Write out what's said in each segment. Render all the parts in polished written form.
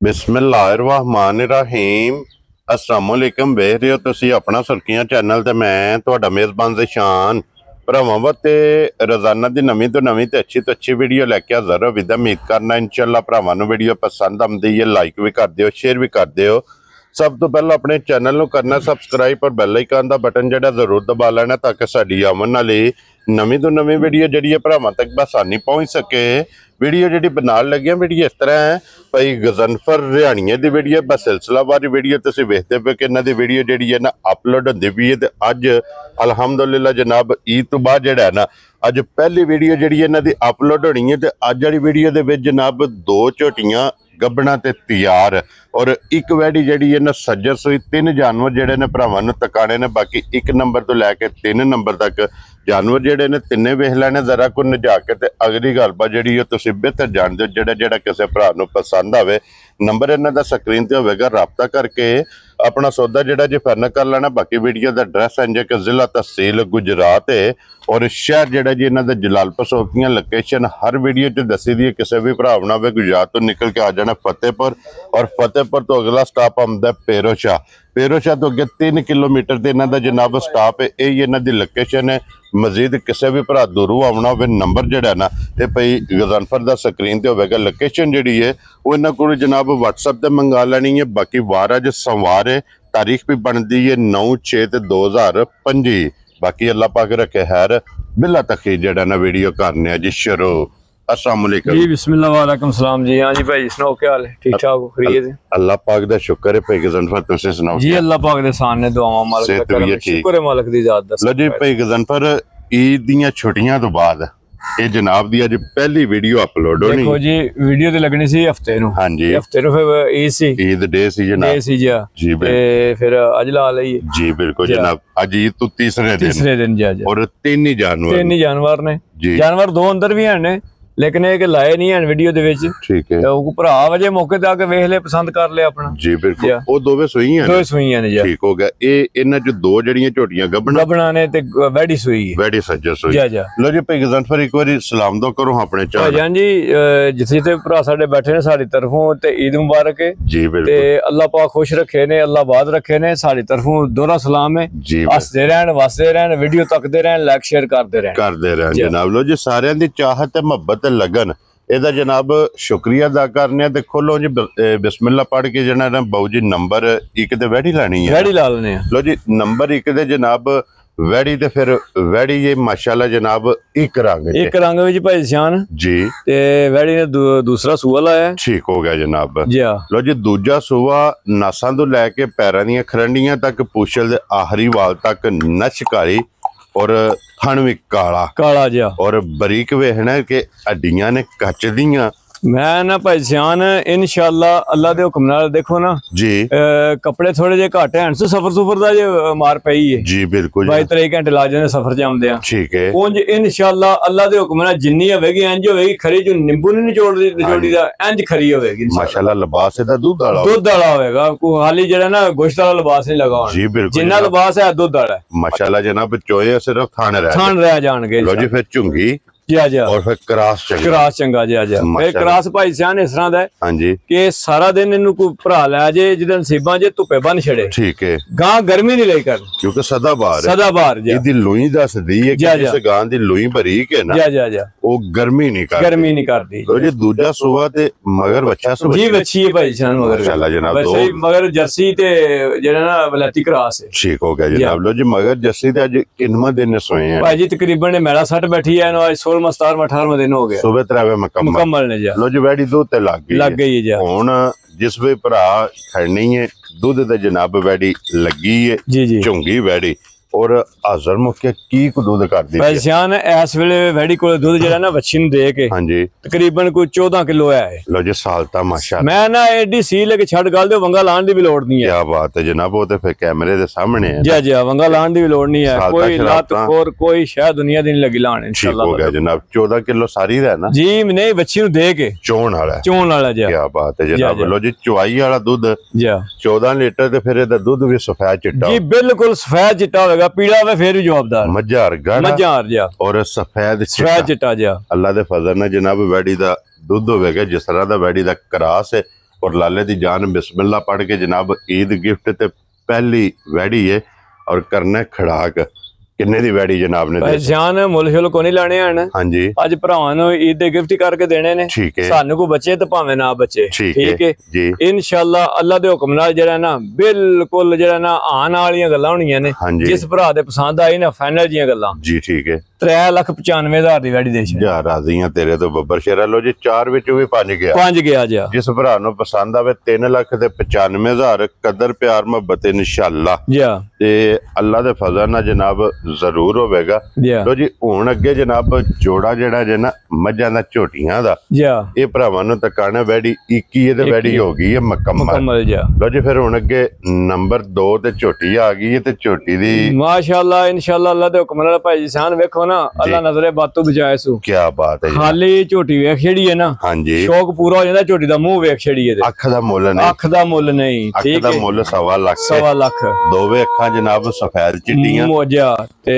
बिस्मिल्लाहिर्रहमानिर्रहीम अस्सलामुअलैकुम। वेख रहे हो तुसी अपना सुर्खियां चैनल ते मैं तुहाडा मेज़बान ज़िशान भरावां वास्ते रोज़ाना दी नवीं तो नवीं ते अच्छी वीडियो लैके हाज़र हो। विद उम्मीद करना इंशाअल्लाह भरावां नूं वीडियो पसंद आउंदी है। लाइक भी कर दिओ, शेयर भी कर दिओ। सब तो पहले अपने चैनल नूं करना सबसक्राइब और बैल आइकन दा बटन जिहड़ा जरूर दबा लेना ताकि साडी आवन वाली नवीं तो नवीं वीडियो जिहड़ी भरावां तक बसानी पहुंच सके। वीडियो जी बनाने लगे वीडियो इस तरह है भाई गजनफर रिहानिया की वीडियो बस सिलसिलावार वीडियो तुम वेखते पे कि इन्हों की वीडियो जी है ना अपलोड होती पई है। अज अलहमदुलिल्लाह जनाब ईद तो बाद जो है ना अज पहली वीडियो जी इन्हों की अपलोड होनी है। तो अज वाली वीडियो के जनाब दो झोटियां गब्बना ते तैयार और एक वैडी जी है ना सज्जर सूई। तीन जानवर जोड़े ने भरावां नूं तकाने ने। बाकी एक नंबर तो लैके 3 नंबर तक जानवर जोड़े ने तिन्ने वेख लैने जरा को नजा के। ते अगली गलबात जी तुम बेहतर जानते हो जोड़ा जोड़ा किसी भरा नूं पसंद आवे नंबर इन्हों का स्क्रीन पर होगा रबता करके अपना सौदा जोड़ा जी फाइनल कर लेना। बाकी वीडियो का एड्रैस है जो कि जिला तहसील गुजरात है और शहर जोड़ा जी इन्हों का जलालपुर सोपियां। लोकेशन हर वीडियो च दसी दी है। किसी भी भरा होना वे गुजरात तो निकल के आ जाना फतेहपुर और फतेहपुर तो अगला स्टाप आंदा पेरोशाह। पेरोशाह तो अगे 3 किलोमीटर से इन्हों का जनाब स्टाप है। यही इन्हों की लोकेशन है। मजीद किसी भी भरा दूरों आना हो नंबर जोड़ा ना ये भाई गजनफर का स्क्रीन पर होगा। लोकेशन जी है वो इन्हों को जनाब WhatsApp पर मंगा लैनी है। बाकी वार अज सोमवार है, तारीख भी बनती है 9/6/2025। बाकी अल्लाह पाक रखे खैर बिला तखीर जड़ा ना वीडियो करने जी शुरू। अस्सलाम वालेकुम जी बिस्मिल्लाह वालेकुम सलाम जी। हाँ जी भाई सुनाओ क्या हाल है? ठीक ठाक हो? खैरियत है? अल्लाह पाक दा शुक्र है भाई गजनफर तुसे सुनाओ जी। अल्लाह पाक दे सामने दुआवां मालिक दा करम शुक्र है मालिक दी जात दा। लो जी भाई गजनफर ईद दियां छुट्टियां तो बाद ये जनाब दी अज पहली वीडियो अपलोड होनी। देखो जी वीडियो ते लगनी सी हफ्ते नु। हां जी हफ्ते नु फिर ईद डे सी जनाब। डे सी जी फिर अज ला लई जी बिल्कुल जनाब। अज ईद तो तीसरे दिन जी और 3 ही जानवर ने। जानवर 2 अंदर भी हैं लेकिन एक लाए नहीं है वीडियो दे विच। ठीक है तो भरा वजे मौके ते आके वेख ले पसंद कर ले अपना। जी बिल्कुल वो दोवे सूईयां ने। दो सूईयां ने जी। ठीक हो गया। ए इन्हां जो 2 जड़ियां झोटियां गब्बना ने ते वैडी सूई है। वैडी सज्जर सूई जी। लो जी भाई गजनफर एक बारी सलाम दो करो अपने चैनल भाईजान जी। जिथे ते भरा साडे बैठे ने साडी तरफों ते ईद मुबारक है जी बिल्कुल। ते अल्लाह पाक खुश रखे ने, अल्लाह बाद रखे ने। साडी तरफों दोहरा सलाम है जी। हसदे रहन वसदे रहन वीडियो तकदे रहन लाइक शेयर करदे रहन जनाब। लो जी सारियां दी चाहत ते मोहब्बत लगन एदा जनाब शुक्रिया अदा करने। देखो लो जी बिस्मिल्लाह पढ़ के जना ना बाऊ जी नंबर 1 ते वैडी लानी है। वैडी ला लेने लो जी नंबर 1 ते जनाब वैडी ते फिर वैडी ये माशाल्लाह जनाब एक रंग विच भाई शान जी। ते वैडी ने दूसरा सूआ लाया। ठीक हो गया जनाब जी। लो जी दूजा सूआ नासां तो लैके पैरां दियां खरंडियां तक पूछल दे आखिरी वाल तक नशकारी और थन भी काला जा और बरीक वेखना कि हड्डियां ने कच दियां। मैं ना भाई सियान इंशाअल्लाह अल्लाह दे हुक्म नाल देखो ना जी कपड़े थोड़े जे घट हैं सफर सुफर दा जे मार पई है जी बिल्कुल। 22-23 घंटे ला जाने सफर च आंदे आ। ठीक है उंज इंशाअल्लाह अल्लाह दे हुक्म नाल जिन्नी होवेगी इंज होवेगी खरी जो नींबू नहीं निचोड़ी दा इंज खरी होवेगी माशाल्लाह। लिबास इहदा दूध वाला होवेगा को हाली जेड़ा ना गोश्त वाला लिबास नहीं लगा जी बिल्कुल। जिन्ना लिबास है दूध वाला माशाल्लाह जनाब। चोए सिर्फ थान रह जाणगे। लो जी फिर झुंगी जी और फिर क्रॉस चंगा जी। फिर क्रॉस भाई सियान इस तरह दा है हां जी कि सारा दिन इन्हू कोई भरा लै जे जिदे नसीबां जे धुप्पे बन छड़े। ठीक है गां गर्मी नहीं लई कर क्योंकि सदाबार जी। इदी लुई दसदी है कि इस गां दी लुई बरीक है ना जी वो गर्मी नहीं करदी। तो जी दूजा सूआ ते मगर बच्चा सो जी बच्ची है भाई सियान मगर माशाल्लाह जनाब। वैसे मगर जर्सी ते जेड़ा ना वलैती क्रॉस है। ठीक हो गया जनाब। लो जी मगर जर्सी ते आज किन्नवा दिन सोए हैं भाई जी? तकरीबन मेरा 60 बैठी है 16-17-18 दिन हो गए। सुबह 3 मुकम्मल ने जा। लो जी वैडी दूध ते लग गई है हुण जिस वे भरा खड़नी है दूध ते जनाब वैडी लगी है जी झुंगी वैडी और हाजर मुके की को दूध कर दी भाई सियान इस वेले वैडी को दूध जेड़ा ना बच्ची नु दे के हां जी तकरीबन कोई 14 किलो है। लो जी सालता माशाल्लाह। मैं ना एडी सी लेके छड़ गल दे वंगा लाण दी भी लोड़ नहीं है। क्या बात है जनाब। वो ते फिर कैमरे दे सामने है जी वंगा लाण दी भी लोड़ नहीं है। कोई लात और कोई शायद दुनिया दी नहीं लगी लाण इंशाल्लाह। हो गया जनाब 14 किलो सारी है ना जी। नहीं बच्ची नु दे के चोण वाला जी। क्या बात है जनाब। लो जी चुवाई वाला दूध जी 14 लीटर ते फिर एदा दूध भी सफेद चिट्टा जी बिल्कुल सफेद चिट्टा होगा पीला वे फिर भी जवाबदार मजार जा और सफेद चिट्टा जा। अल्लाह दे फजल ने जनाब वैडी दा दूध होगा जिस तरह दा वैडी दा क्रॉस है और लाले दी जान बिस्मिल्लाह पढ़ के जनाब ईद गिफ्ट ते पहली वैड़ी है और करना खड़ाक किन्ने दी वैड़ी जनाब ने जान मुल शुल को नहीं लाने हैं। हाँ जी अज भरावां नूं ईद दे गिफ्ट करके देने ने। ठीक है सानू को बच्चे ते भावें ना बच्चे। ठीक है जी इंशाअल्लाह अल्लाह दे हुक्म नाल जेड़ा ना बिल्कुल जेड़ा ना आने वालियां गल्लां होणियां ने। जिस भरा दे पसंद आई ना फाइनल जियां गल्लां जी। ठीक है 3,95,000 दी वैड़ी दे जा राजी हां तेरे तो बब्बर शेरा। लो जी 4 विचों भी 5 गया जा जिस भरा नूं पसंद आवे 3,95,000 कदर प्यार मोहब्बत इंशाअल्लाह जा ते अल्लाह दे फजल नाल जनाब जरूर होवेगा। लो जी हुण अगे जनाब जोड़ा जेड़ा जे ना मझां दा झोटियां दा ये भरावां नूं तकाना वैड़ी 21 ते वैड़ी हो गई है मुकम्मल। लो जी फिर हुण अगे नंबर 2 ते झोटी आ गई है ते झोटी दी माशाअल्लाह इंशाअल्लाह अल्लाह दे हुक्म नाल भाई जान वेखो ना अल्लाह नजरे बातों बचाए सू। क्या बात है खाली झोटी वेख छड़ी है ना। हां जी शौक पूरा हो जांदा झोटी दा मुंह वेख छड़ी है अख दा मुल नहीं। अख दा मुल नहीं ठीक है अख दा मुल 1.25 लाख दोवे अखां जनाब सफेद चिट्टियां मोजा ते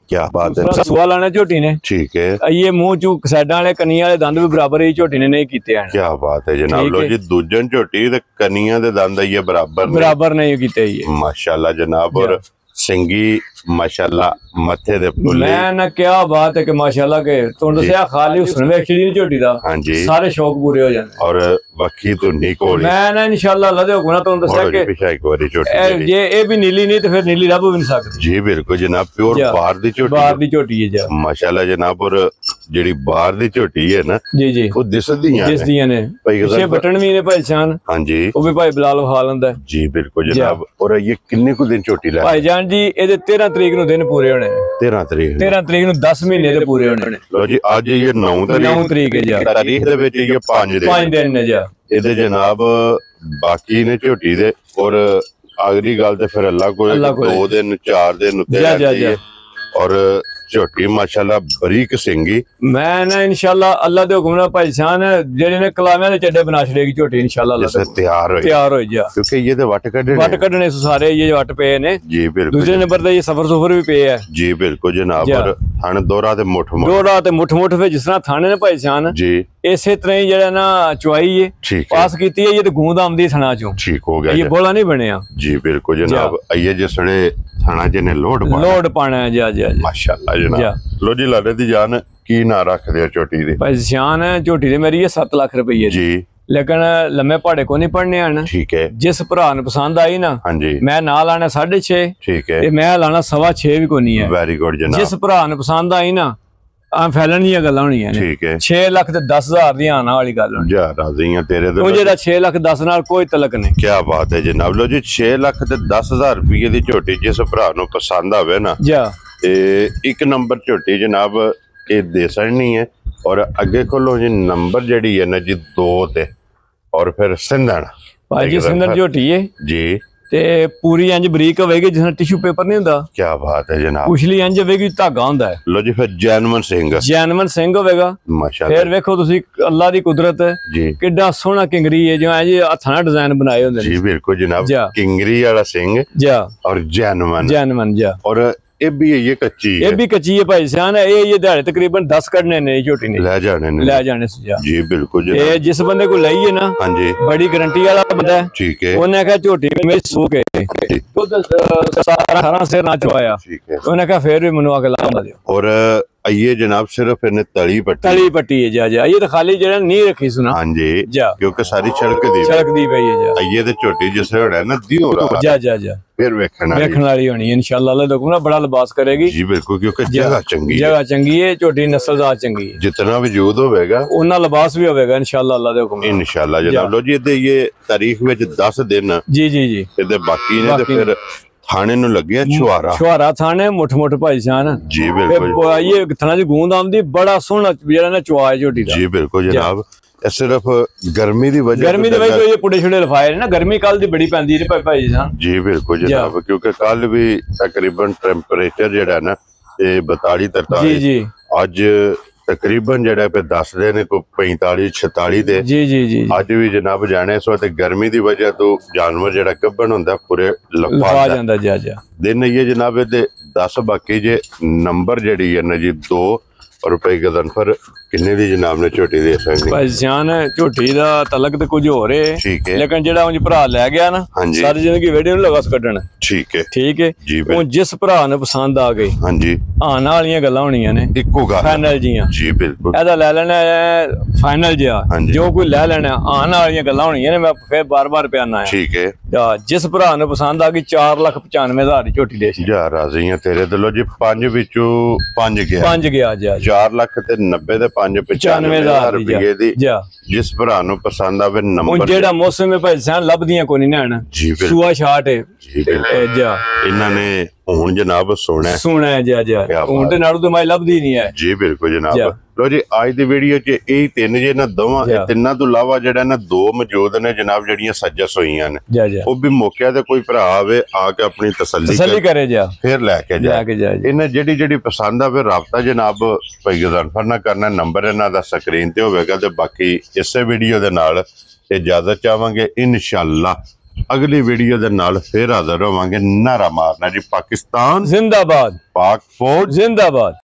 क्या बात है सवाल आने झोटी ने। ठीक है ये मुंह चू साइडां वाले कनियां वाले दंद भी बराबर ही झोटी ने नहीं कीते हैं। क्या बात है जनाब। लो जी दूजन झोटी ते कनियां दे दंद ये बराबर नहीं कीते माशाल्लाह जनाब। और सिंगी माशाल्लाह मथे दे फुल्ले मैं ना क्या बात है कि माशाल्लाह के तुम दसया खाली हुस्न वेख छड़ी झोटी दा। हां जी सारे शौक पूरे हो जांदे और वक्की तो नहीं कोली मैं ना इंशाअल्लाह अल्लाह दे हुक्म नाल तुम दसया के पिछा एक बारी झोटी ये ए भी नीली नहीं तो फिर नीली रब भी नहीं सकदी जी। बिल्कुल जनाब प्योर बाहर दी झोटी है जा माशाल्लाह जनाब। और जेडी बाहर दी झोटी है ना जी जी वो दिसदियां ने पीछे बटन भी ने भाई जान। हां जी वो भी भाई बिलाल हाल हुंदा है जी। बिल्कुल जनाब। और ये किन्ने को दिन झोटी ला भाई जान जी एदे 13 तरीक नु दिन पूरे होने 13 तरीक नु 10 महीने दे पूरे होने। लो जी आज ये 9 तरीक है जा तारीख दे विच ये 5 दिन ने जा ਇਹਦੇ ਜਨਾਬ ਬਾਕੀ ਨੇ ਝੋਟੀ ਦੇ और आखिरी गल ते फिर अल्लाह को 2 दिन 4 दिन उत्ते रहंदी है। और झोटी माशाल्लाह बरीक सिंगी मैं ना इंशाल्लाह अल्लाह दे हुक्म नाल भाई जान जेडे ने कलामियां दे चड्डे बना छड़ेगी झोटी इंशाल्लाह अल्लाह तैयार हो जा क्योंकि ये ते वट कढने सारे ये वट पे ने जी। बिल्कुल दूसरे नंबर पे ये सफर भी पे है जी। बिल्कुल जनाब। और थन दोरा ते मुठ पे जिस तरह थाने ने भाई जान जी इसे तरह ही जेड़ा ना चुआई है पास कीती है ये ते गूंद आमदी थना चों ठीक हो गया ये बोला नहीं बनया जी। बिल्कुल जनाब ये जिसने थाना जिने लोड पाना है जा जा माशाल्लाह जनाब। लो जी लाले दी जान की ना रख दे झोटी दी भाई जान झोटी दे मेरी 7 लाख रुपये जी। लेकिन लम्बे पहाड़े को नहीं पढ़ने आना। ठीक है जिस भरा ने पसंद आई ना हाँ जी मैं ना लाना 6.5 ठीक है मैं लाना 6.25 भी को नहीं है। वेरी गुड जनाब। जिस भरा ने पसंद आई ना फैलन दी गल्लां होणियां ने। ठीक है 6 लाख ते 10,000 दी आना वाली गल होनी जा राजी हां तेरे ते जेड़ा 6 लाख 10 नाल कोई तलक नहीं। क्या बात है जनाब। लो जी 6 लाख ते 10,000 रुपये दी झोटी जिस भरा नु पसंद आवे ना जा ते एक नंबर झोटी जनाब ये दे सकनी है। और अगे खोलो जी नंबर जड़ी है ना जी 2 ते और फिर सिंधन भाई जी सिंधन झोटी है जी ते पूरी इंज बरीक होवेगी जिस टिश्यू पेपर नहीं हुंदा। क्या बात है जनाब। पुछली इंज होवेगी धागा हुंदा है। लो जी फिर जैनमन सिंह होवेगा माशाल्लाह। फिर वेखो तुसी अल्लाह दी कुदरत जी किड्डा सोहना किंगरी है जो जी हत्थां नाल डिजाइन बनाए हुंदे जी। बिल्कुल जनाब किंगरी वाला सिंह जा और जैनमन जा। और ये भी कच्ची है भाई जान ये दिहाड़े तकरीबन 10 कड़ने ने झोटी ने ले जाने जी। बिल्कुल ये जिस बंदे को लई है ना हाँ जी बड़ी गारंटी वाला बंदा है ठीक है उन्हें कहा झोटी में सो के 18 से ना चुआया ठीक है उन्हें कहा फिर भी मनवा के ला दियो। और ये जनाब सिर्फ इन्हें तली पट्टी है जा ये तो खाली जरा नहीं रखी सुना हाँ जी जा क्योंकि सारी सड़क दी पई है जा ये तो छोटी जिस होना है ना दियो जा फिर वेखण वाली होनी इंशाअल्लाह अल्लाह हुक्म नाल बड़ा लिबास करेगी जी। बिल्कुल क्योंकि जगह चंगी है झोटी नस्लदार चंगी है जितना वजूद होवेगा उतना लिबास भी होवेगा इंशाअल्लाह अल्लाह दे हुक्म इंशाअल्लाह जनाब। लो जी ये तारीख विच 10 दिन जी जी जी ते बाकी ने ते फिर थाने नु लगे छुआरा थाने मुठ भाई जान जी। बिल्कुल ये थाना दी गूंद आंदी बड़ा सोहना जेड़ा ना चुआ झोटी दा जी। बिल्कुल जनाब सिर्फ गर्मी दी वजह ये पुड़े छुड़े लफाए ना गर्मी कल दी बड़ी पैंदी ने भाई जान जी। बिल्कुल जनाब क्योंकि कल भी तकरीबन टेंपरेचर जेड़ा ना ये 42-43 जी आज तकरीबन जेड़ा पे 10 दिन को 45-46 दे जी जी जी आज भी जनाब जाने इस वक्त गर्मी दी वजह तो जानवर जेड़ा गब्बन हुंदा पूरे लफा जांदा जा दिन ये जनाब दे 10 बाकी जे नंबर जेड़ी है ना जी 2 रुपए गदन पर ਕਿੰਨੇ ਦੀ ਜਨਾਬ ਨੇ ਝੋਟੀ ਦੇ ਸਕਣੀ ਭਾਈ ਜਾਨ ਝੋਟੀ ਦਾ ਤਲਕ ਤੇ ਕੁਝ ਹੋ ਰੇ ਠੀਕ ਹੈ ਲੇਕਿਨ ਜਿਹੜਾ ਉਂਝ ਭਰਾ ਲੈ ਗਿਆ ਨਾ ਸਾਰੀ ਜ਼ਿੰਦਗੀ ਵੀਡੀਓ ਨੂੰ ਲਗਾਸ ਕੱਢਣ ਠੀਕ ਹੈ ਉਹ ਜਿਸ ਭਰਾ ਨੂੰ ਪਸੰਦ ਆ ਗਈ ਹਾਂਜੀ ਆਣ ਵਾਲੀਆਂ ਗੱਲਾਂ ਹੋਣੀਆਂ ਨੇ ਇੱਕੋ ਗੱਲ ਫਾਈਨਲ ਜੀਆਂ ਜੀ ਬਿਲਕੁਲ ਇਹਦਾ ਲੈ ਲੈਣਾ ਫਾਈਨਲ ਜਿਹਾ ਜੋ ਕੋਈ ਲੈ ਲੈਣਾ ਆਣ ਵਾਲੀਆਂ ਗੱਲਾਂ ਹੋਣੀਆਂ ਨੇ ਮੈਂ ਫੇਰ ਬਾਰ-ਬਾਰ ਪਿਆਨਾ ਆ ਠੀਕ ਹੈ ਜਿਸ ਭਰਾ ਨੂੰ ਪਸੰਦ ਆ ਗਈ 4,95,000 ਦੀ ਝੋਟੀ ਦੇ ਸੀ ਯਾਰ ਰਾਜ਼ੀਆਂ ਤੇਰੇ ਦਿਲੋਂ ਜੀ 5 ਵਿੱਚੋਂ 5 ਗਿਆ ਜੀ 4 ਲੱਖ ਤੇ 90 ਦੇ 95,000 ਰੁਪਏ ਦੀ ਜਿਸ ਭਰਾ ਨੂੰ ਪਸੰਦ ਆਵੇ ਨੰਬਰ ਜਿਹੜਾ ਮੌਸਮ ਹੈ ਭਾਈ ਸਾਨ ਲੱਭਦੀਆਂ ਕੋਈ ਨਹੀਂ ਨਾ ਸੂਆ ਛਾਟ ਹੈ ਇਹਨਾਂ ਨੇ ਹੁਣ ਜਨਾਬ ਸੁਣਿਆ ਜੀ ਹੁਣ ਤੇ ਨਾੜੂ ਤੇ ਮਾਈ ਲੱਭਦੀ ਨਹੀਂ ਹੈ ਜੀ ਬਿਲਕੁਲ ਜਨਾਬ ਲੋ ਜੀ ਅੱਜ ਦੀ ਵੀਡੀਓ 'ਚ ਇਹ ਤਿੰਨ ਜੇ ਨਾ ਦੋਵਾਂ ਤਿੰਨਾਂ ਤੋਂ ਇਲਾਵਾ ਜਿਹੜਾ ਨਾ ਦੋ ਮੌਜੂਦ ਨੇ ਜਨਾਬ ਜਿਹੜੀਆਂ ਸੱਜਸ ਹੋਈਆਂ ਨੇ ਉਹ ਵੀ ਮੌਕਿਆ ਤੇ ਕੋਈ ਭਰਾ ਆਵੇ ਆ ਕੇ ਆਪਣੀ ਤਸੱਲੀ ਕਰੇ ਫਿਰ ਲੈ ਕੇ ਜਾ ਇਹਨਾਂ ਜਿਹੜੀ ਪਸੰਦ ਆਵੇ ਰਾਬਤਾ ਜਨਾਬ ਭਾਈ ਗੁਰਦਾਨਫਰ ਨਾਲ ਕਰਨਾ ਨੰਬਰ ਇਹਨਾਂ ਦਾ ਸਕਰੀਨ ਤੇ ਹੋਵੇਗਾ ਤੇ ਬਾਕੀ ਇਸੇ ਵੀਡੀਓ ਦੇ ਨਾਲ ਇਜਾਜ਼ਤ ਚਾਹਾਂਗੇ ਇਨਸ਼ਾਅੱਲਾ ਅਗਲੀ ਵੀਡੀਓ ਦੇ ਨਾਲ ਫਿਰ ਹਾਜ਼ਰ ਹੋਵਾਂਗੇ ਨਾਰਾ ਮਾਰਨਾ ਜੀ ਪਾਕਿਸਤਾਨ ਜ਼ਿੰਦਾਬਾਦ ਪਾਕ ਫੌਜ ਜ਼ਿੰਦਾਬਾਦ।